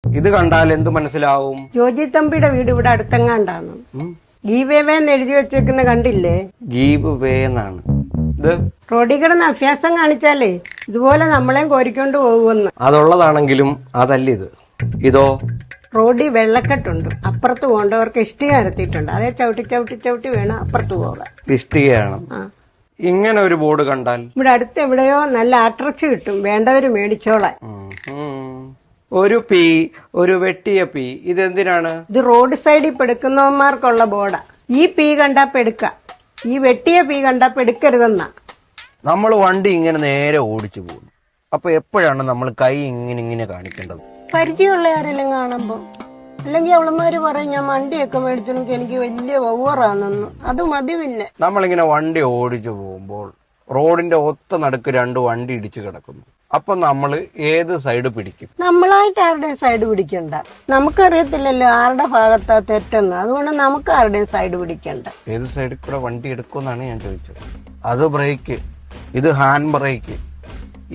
ഇത് കണ്ടാൽ എന്ത് മനസ്സിലാവും? ജോജി തമ്പിയുടെ വീട് ഇവിടെ അടുത്തെങ്ങാണ്ടാണ്. ഗീവേന്ന് എഴുതി വെച്ചേക്കുന്ന കണ്ടില്ലേ? ഗീവ് വേ എന്നാണ് ഇത്. റോഡിൽ കിടന്ന് അഭ്യാസം കാണിച്ചാലേ ഇതുപോലെ നമ്മളെയും കോരിക്കൊണ്ട് പോകുമെന്ന്. അതുള്ളതാണെങ്കിലും അതല്ല ഇത്. ഇതോ? റോഡിൽ വെള്ളക്കെട്ടുണ്ട്, അപ്പുറത്ത് പോകേണ്ടവർക്ക് ഇഷ്ടിക നിരത്തിയിട്ടുണ്ട്. അതേ ചവിട്ടി ചവിട്ടി ചവിട്ടി വേണം അപ്പുറത്ത് പോകാൻ. ഇഷ്ടികയാണ്. ഇങ്ങനെ ഒരു ബോർഡ് കണ്ടാൽ ഇവിടെ അടുത്ത് എവിടെയോ നല്ല അട്രക്ഷൻ കിട്ടും, വേണ്ടവര് മേടിച്ചോളാൻ. ഒരു പി, ഒരു വെട്ടിയ പി, ഇതെന്തിനാണ്? ഇത് റോഡ് സൈഡിൽ പെടുക്കുന്നവന്മാർക്കുള്ള ബോർഡാ. ഈ പി കണ്ടാ പെടുക്ക, ഈ വെട്ടിയ പി കണ്ടാ പെടുക്കരുതെന്നാ. നമ്മൾ വണ്ടി ഇങ്ങനെ നേരെ ഓടിച്ചു പോകുന്നു. അപ്പൊ എപ്പോഴാണ് നമ്മൾ കൈ ഇങ്ങനെ കാണിക്കേണ്ടത്? പരിചയമുള്ള ആരെല്ലാം കാണുമ്പോ. അല്ലെങ്കിൽ അവളമാര് പറയും ഞാൻ വണ്ടിയൊക്കെ മേടിച്ചെങ്കിൽ എനിക്ക് വലിയ ഓവറാണെന്ന്. അത് മതി. പിന്നെ നമ്മളിങ്ങനെ വണ്ടി ഓടിച്ചു പോകുമ്പോൾ റോഡിന്റെ ഒത്ത നടുക്ക് രണ്ട് വണ്ടി ഇടിച്ചു കിടക്കുന്നു. അപ്പൊ നമ്മള് ഏത് സൈഡ് പിടിക്കും? നമ്മളായിട്ട് ആരുടെയും സൈഡ് പിടിക്കണ്ട. നമുക്കറിയത്തില്ലല്ലോ ആരുടെ ഭാഗത്താ തെറ്റെന്ന്. അതുകൊണ്ട് നമുക്ക് ആരുടെയും സൈഡ് പിടിക്കണ്ട. ഏത് സൈഡിൽ കൂടെ വണ്ടി എടുക്കുമെന്നാണ് ഞാൻ ചോദിച്ചത്. അത് ബ്രേക്ക്, ഇത് ഹാൻഡ് ബ്രേക്ക്.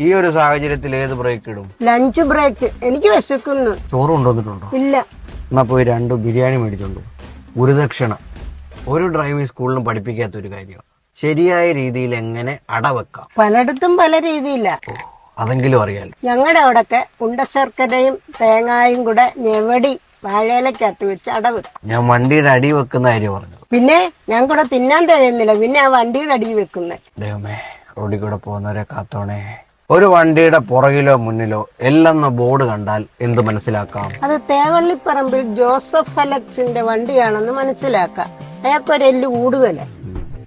ഈ ഒരു സാഹചര്യത്തിൽ ഏത് ബ്രേക്ക് ഇടും? Lunch break. എനിക്ക് വിശക്കുന്നു. ചോറ് കൊണ്ടുവന്നിട്ടുണ്ടോ? ഇല്ല. എന്നാ പോയി 2 ബിരിയാണി മേടിച്ചോണ്ടു. ഗുരുദക്ഷിണ ഒരു ഡ്രൈവിംഗ് സ്കൂളിലും പഠിപ്പിക്കാത്ത ഒരു കാര്യമാണ്. ശരിയായ രീതിയിൽ എങ്ങനെ അടവെക്കാം. പലയിടത്തും പല രീതിയില്ല. അതെങ്കിലും അറിയാലോ. ഞങ്ങളുടെ അവിടൊക്കെ ഉണ്ടശർക്കരയും തേങ്ങായും കൂടെ ഞെവടി വാഴയിലക്കകത്ത് വെച്ച് അടവ്. ഞാൻ വണ്ടിയുടെ അടി വെക്കുന്ന കാര്യം പറഞ്ഞത്. പിന്നെ ഞാൻ കൂടെ തിന്നാൻ തരുന്നില്ല, പിന്നെ ആ വണ്ടിയുടെ അടി വെക്കുന്നേ. ദൈവമേ, റോഡിൽ കൂടെ പോകുന്നവരെ കാത്തോണേ. ഒരു വണ്ടിയുടെ പുറകിലോ മുന്നിലോ എല്ലെന്ന ബോർഡ് കണ്ടാൽ എന്ത് മനസ്സിലാക്കാം? അത് തേവള്ളിപ്പറമ്പിൽ ജോസഫ് അലക്സിന്റെ വണ്ടിയാണെന്ന് മനസ്സിലാക്കാം. അയാൾക്കൊരു എല്ല് കൂടുതല്.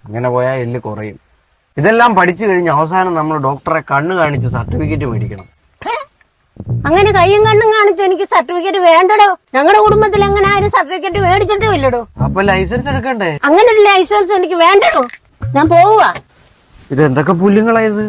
ഇങ്ങനെ പോയാൽ എല്ല് കുറയും. ഇതെല്ലാം പഠിച്ചു കഴിഞ്ഞ് അവസാനം നമ്മൾ ഡോക്ടറെ കണ്ണ് കാണിച്ച് സർട്ടിഫിക്കറ്റ് മേടിക്കണം. അങ്ങനെ കയ്യും കണ്ണും കാണിച്ചു എനിക്ക് സർട്ടിഫിക്കറ്റ് വേണ്ടടോ. ഞങ്ങളുടെ കുടുംബത്തിൽ അങ്ങനെ ആരും സർട്ടിഫിക്കറ്റ് മേടിച്ചിട്ടും ഇല്ലടോ. അപ്പൊ ലൈസൻസ് എടുക്കണ്ടേ? അങ്ങനെ ഒരു ലൈസൻസ് എനിക്ക് വേണ്ടടോ. ഞാൻ പോവുക. ഇത് എന്തൊക്കെ പുല്ലുങ്ങളായത്?